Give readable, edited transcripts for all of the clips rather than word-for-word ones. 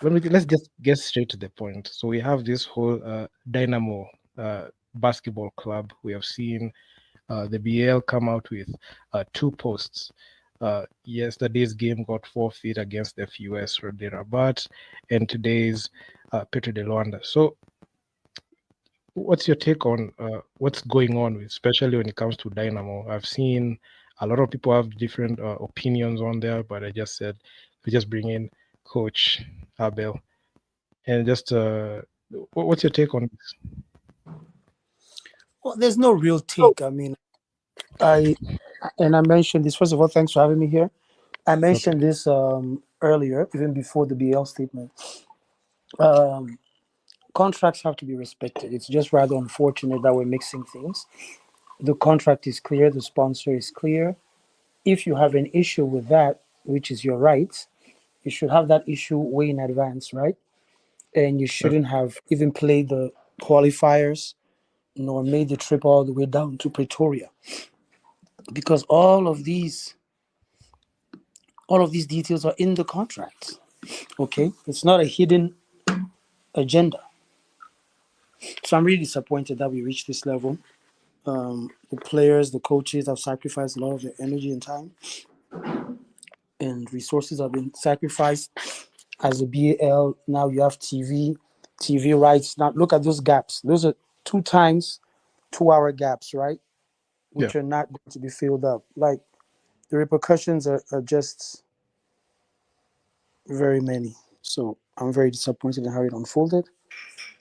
let's just get straight to the point. So we have this whole Dynamo basketball club. We have seen the BL come out with two posts. Yesterday's game got forfeit against FUS Rwanda Rabat, and today's Petro de Luanda. So, what's your take on what's going on, especially when it comes to Dynamo? I've seen a lot of people have different opinions on there, but I just said we just bring in Coach Abel and just what's your take on this? Well, there's no real take. I mean, I mentioned this. First of all, thanks for having me here. I Okay. mentioned this earlier, even before the BL statement. Um, Contracts have to be respected. It's just rather unfortunate that we're mixing things. The contract is clear, the sponsor is clear. If you have an issue with that, which is your right, you should have that issue way in advance, right? And you shouldn't have even played the qualifiers nor made the trip all the way down to Pretoria, because all of these details are in the contract. Okay, it's not a hidden agenda. So I'm really disappointed that we reached this level. The players, the coaches have sacrificed a lot of their energy and time, and resources have been sacrificed. As a BAL, now you have TV rights. Now look at those gaps. Those are 2 hour gaps, right? Yeah. Which are not going to be filled up. Like, the repercussions are just very many. So I'm very disappointed in how it unfolded.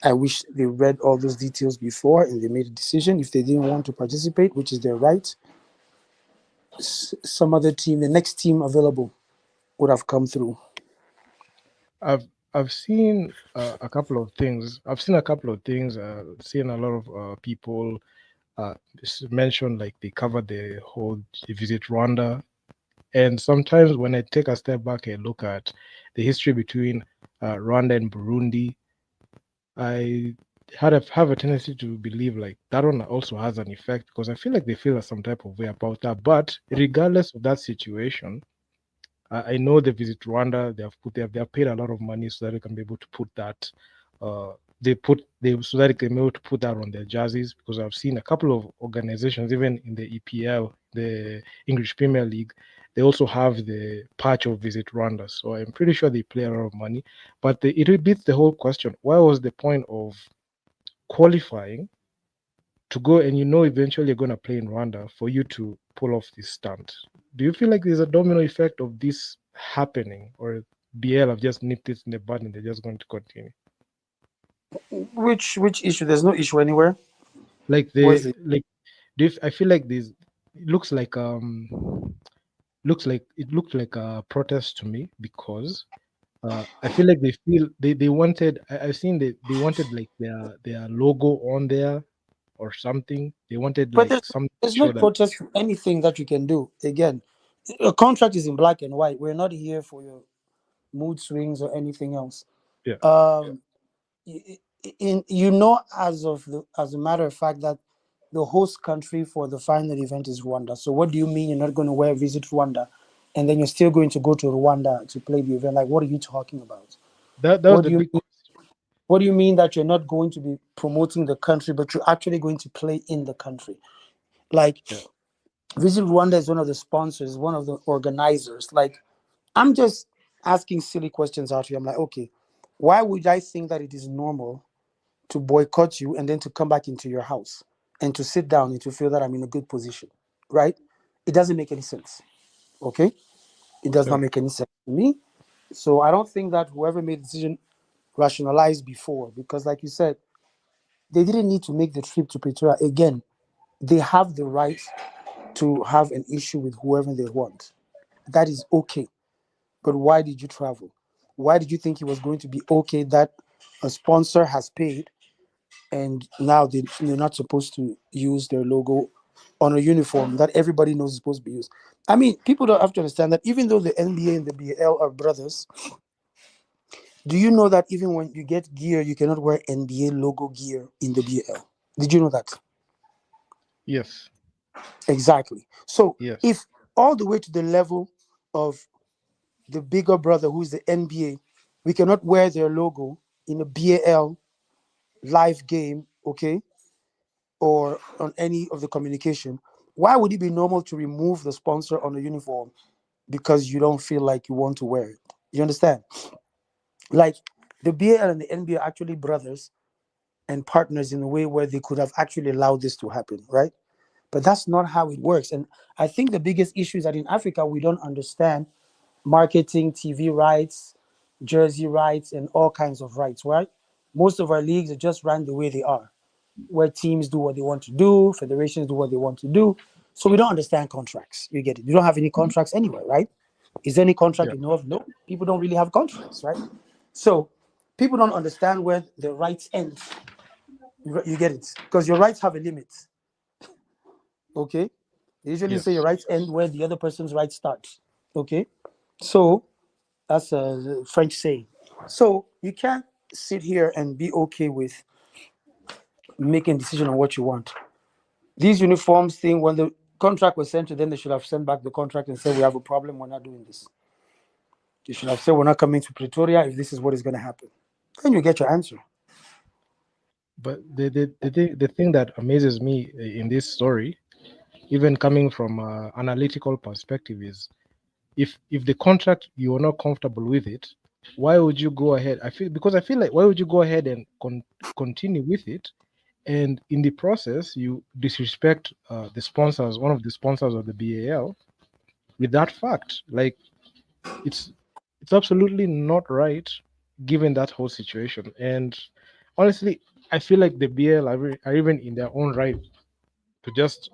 I wish they read all those details before and they made a decision. If they didn't want to participate, which is their right, some other team, the next team available, would have come through. I've I've seen a couple of things. I've seen a couple of things. Seen a lot of people mention like they cover the whole visit Rwanda, and sometimes when I take a step back and look at the history between Rwanda and Burundi, I have a tendency to believe like that one also has an effect because I feel like they feel some type of way about that. But regardless of that situation, I know they visit Rwanda. They have paid a lot of money so that they can be able to put that. They so that they can be able to put that on their jerseys because I've seen a couple of organizations even in the EPL, the English Premier League, they also have the patch of Visit Rwanda. So I'm pretty sure they play a lot of money. But it repeats the whole question: why was the point of qualifying to go and eventually you're going to play in Rwanda for you to pull off this stunt? Do you feel like there's a domino effect of this happening, or BL have just nipped it in the bud and they're just going to continue? Which issue? There's no issue anywhere. Like Where's the like, I feel like this it looked like a protest to me because I feel like they wanted. I've seen they wanted like their logo on there or something. They wanted But like there's some there's no show that. protest for anything that you can do. Again, a contract is in black and white. We're not here for your mood swings or anything else. Yeah. Um, as a matter of fact, that the host country for the final event is Rwanda. So what do you mean you're not going to wear visit Rwanda, and then you're still going to go to Rwanda to play the event? Like, what are you talking about? That was What the do you big mean? What do you mean that you're not going to be promoting the country, but you're actually going to play in the country? Like, yeah. Visit Rwanda is one of the sponsors, one of the organizers. Like, I'm just asking silly questions out here. I'm like, okay, why would I think that it is normal to boycott you and then to come back into your house and to sit down and to feel that I'm in a good position, right? It doesn't make any sense. Okay, it does Yeah. not make any sense to me. So I don't think that whoever made the decision rationalized before, because like you said, they didn't need to make the trip to Pretoria again. They have the right to have an issue with whoever they want. That is okay. But why did you travel? Why did you think it was going to be okay that a sponsor has paid and now they're not supposed to use their logo on a uniform that everybody knows is supposed to be used? I mean, people don't have to understand that even though the NBA and the BL are brothers, do you know that even when you get gear, you cannot wear NBA logo gear in the BL? Did you know that? Yes. Exactly. So Yes. if all the way to the level of the bigger brother, who's the NBA, We cannot wear their logo in a BAL live game, okay, or on any of the communication. Why would it be normal to remove the sponsor on a uniform because you don't feel like you want to wear it? You understand? Like the BAL and the NBA are actually brothers and partners in a way where they could have actually allowed this to happen, right? But that's not how it works. And I think the biggest issue is that in Africa, we don't understand marketing, TV rights, jersey rights, and all kinds of rights, right? Most of our leagues are just run the way they are, where teams do what they want to do, federations do what they want to do. So we don't understand contracts. You get it. You don't have any contracts anywhere, right? Is there any contract Yeah. you know of? No. People don't really have contracts, right? So people don't understand where the rights end. You get it? Because your rights have a limit. Okay? They usually say your Yes. rights end where the other person's rights start. Okay? So that's a French saying. So you can't sit here and be okay with making a decision on what you want. These uniforms thing, when the contract was sent to them, they should have sent back the contract and said, we have a problem, we're not doing this. They should have said, we're not coming to Pretoria if this is what is going to happen. Then you get your answer. But the thing that amazes me in this story, even coming from an analytical perspective, is if the contract you're not comfortable with it, why would you go ahead? I feel like, why would you go ahead and continue with it, and in the process you disrespect the sponsors, one of the sponsors of the BAL, with that fact? Like, it's it's absolutely not right given that whole situation. And honestly, I feel like the BL are even in their own right to just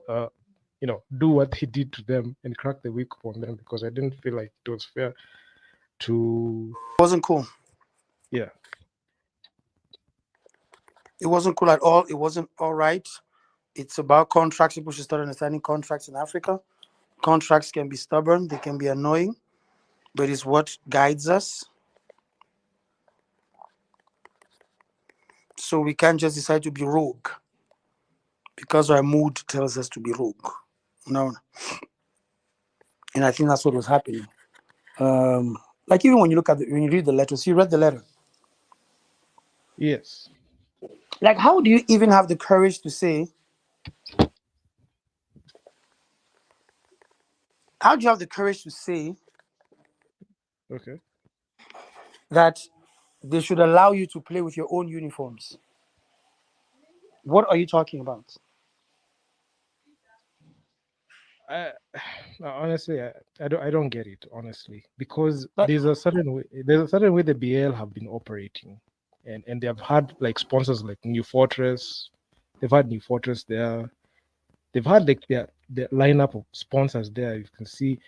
do what they did to them and crack the whip on them, because I didn't feel like it was fair to. It wasn't cool. Yeah. It wasn't cool at all. It wasn't all right. It's about contracts. People should start understanding contracts in Africa. Contracts can be stubborn, they can be annoying, but it's what guides us. So we can't just decide to be rogue because our mood tells us to be rogue. No. And I think that's what was happening. Like even when you look at when you read the letters, you read the letter. Yes. Like, how do you even have the courage to say? How do you have the courage to say Okay. that they should allow you to play with your own uniforms? What are you talking about? I, honestly, I don't get it, honestly, because Like, there's a certain way the BL have been operating, and they have had like sponsors like New Fortress. They've had New Fortress there. They've had like their lineup of sponsors there. You can see,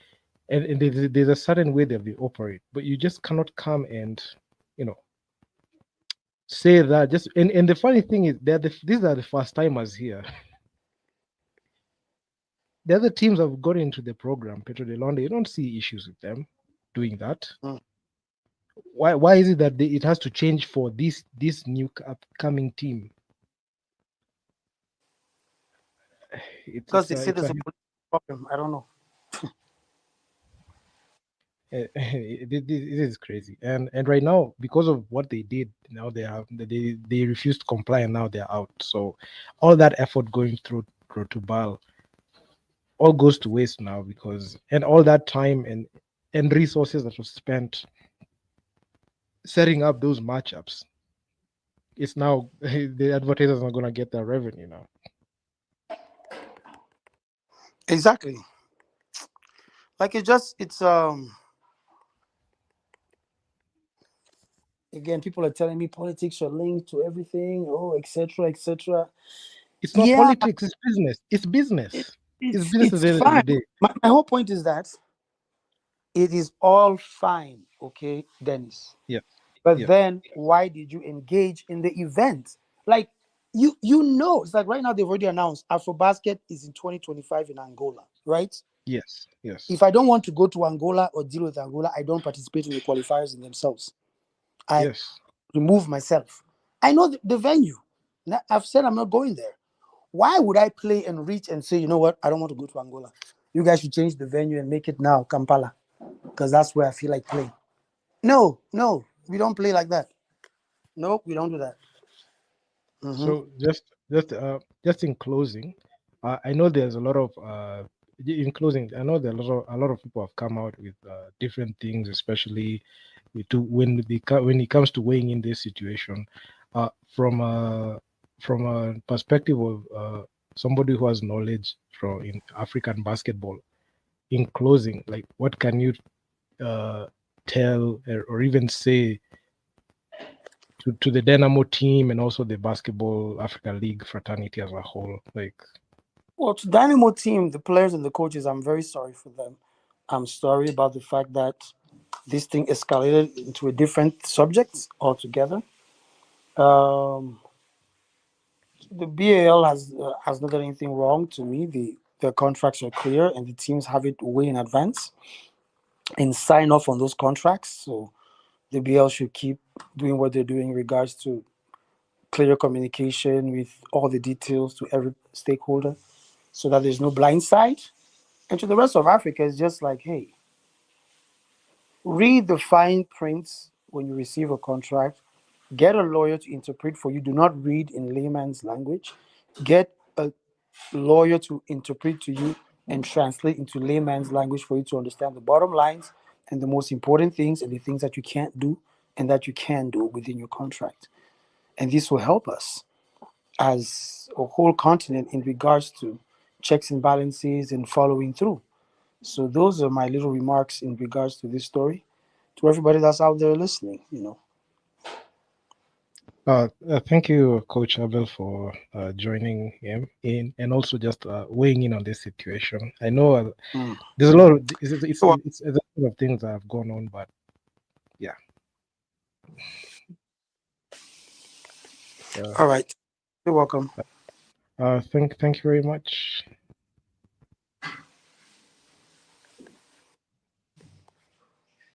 and there's a certain way that they operate, but you just cannot come and you know say that. Just and the funny thing is, these are the first timers here. The other teams have got into the program, Petro de Londe. You don't see issues with them doing that. mm, Why is it that it has to change for this new upcoming team? It's because it's they a say it's a there's a political problem. I don't know. it is crazy. And right now, because of what they did, now they refused to comply, and now they're out. So all that effort going through to Bal all goes to waste now, because and all that time and resources that was spent setting up those matchups, it's now the advertisers are gonna get their revenue now. Exactly. Like it's again, people are telling me politics are linked to everything, oh, etc., etc. It's not Yeah, politics, it's business. It's it, business. It's it's business at it's the end of the fine. day. My whole point is that it is all fine, okay, Dennis. Yeah. But Yeah. then why did you engage in the event? Like you know, it's like right now they've already announced AfroBasket is in 2025 in Angola, right? Yes. Yes. If I don't want to go to Angola or deal with Angola, I don't participate in the qualifiers in themselves. I Yes. remove myself. I know the venue. I've said I'm not going there. Why would I play and reach and say, you know what, I don't want to go to Angola? You guys should change the venue and make it now Kampala, because that's where I feel like playing. No, no. We don't play like that. Nope, we don't do that. So just in closing, I know there's a lot of in closing, I know there are a lot of people have come out with different things, especially when it comes to weighing in this situation, uh, from a from a perspective of somebody who has knowledge from in African basketball. In closing, like what can you uh, tell or even say to the Dynamo team and also the Basketball Africa League fraternity as a whole? Like, Well, to Dynamo team, the players and the coaches, I'm very sorry for them. I'm sorry about the fact that this thing escalated into a different subject altogether. Um, the BAL has not done anything wrong to me. The contracts are clear, and the teams have it way in advance and sign off on those contracts. So the BL should keep doing what they're doing in regards to clear communication with all the details to every stakeholder, so that there's no blind side. And to the rest of Africa, it's just like, hey, read the fine prints when you receive a contract. Get a lawyer to interpret for you. Do not read in layman's language. Get a lawyer to interpret to you and translate into layman's language for you to understand the bottom lines and the most important things and the things that you can't do and that you can do within your contract. And this will help us as a whole continent in regards to checks and balances and following through. So those are my little remarks in regards to this story. To everybody that's out there listening. thank you, Coach Abel, for joining him in and also just weighing in on this situation. I know Mm. there's a lot of So, it's a lot of things that have gone on, but yeah. all right. You're welcome. Thank you very much.